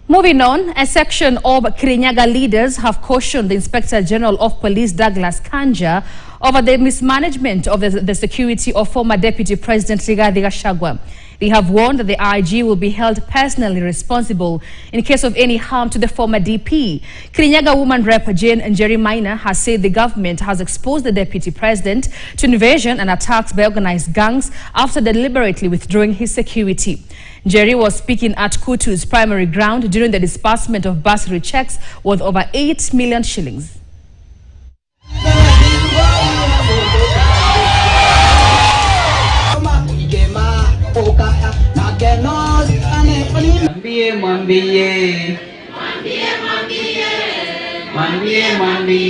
Moving on, a section of Kirinyaga leaders have cautioned the Inspector General of Police Douglas Kanja over the mismanagement of the security of former Deputy President Gachagua. They have warned that the IG will be held personally responsible in case of any harm to the former DP. Kirinyaga woman rep Jane Njeri Maina has said the government has exposed the Deputy President to invasion and attacks by organized gangs after deliberately withdrawing his security. Njeri was speaking at Kutu's primary ground during the disbursement of bursary checks worth over 8 million shillings.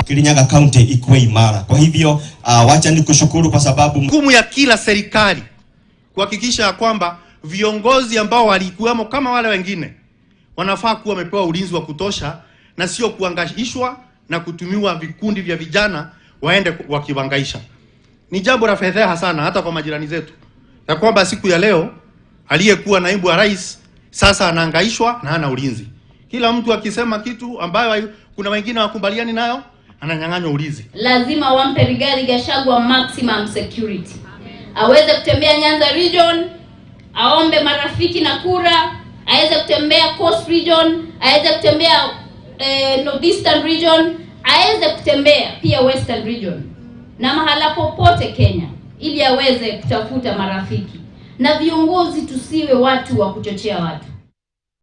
Kirinyaga County ikuwe imara. Kwa hivyo wacha nikushukuru kwa sababu jukumu ya kila serikali kuhakikisha kwamba viongozi ambao walikuwamo kama wale wengine wanafaa kuwa wamepewa ulinzi wa kutosha na sio kuangaishwa na kutumiwa vikundi vya vijana waende wakiwangaisha. Ni jambo la fedheha sana hata kwa majirani zetu ya kwamba siku ya leo aliyekuwa naibu wa rais sasa anaangaishwa na hana ulinzi. Kila mtu akisema kitu ambayo kuna wengine wakubaliani nayo ananyang'anywa ulinzi. Lazima wampe Rigathi Gachagua maximum security. Aweze kutembea Nyanza region, aombe marafiki na kura, aweze kutembea Coast region, aweze kutembea Northeastern region, aweze kutembea pia Western region na mahala popote Kenya ili aweze kutafuta marafiki. Na viongozi tusiwe watu wa kuchochea watu.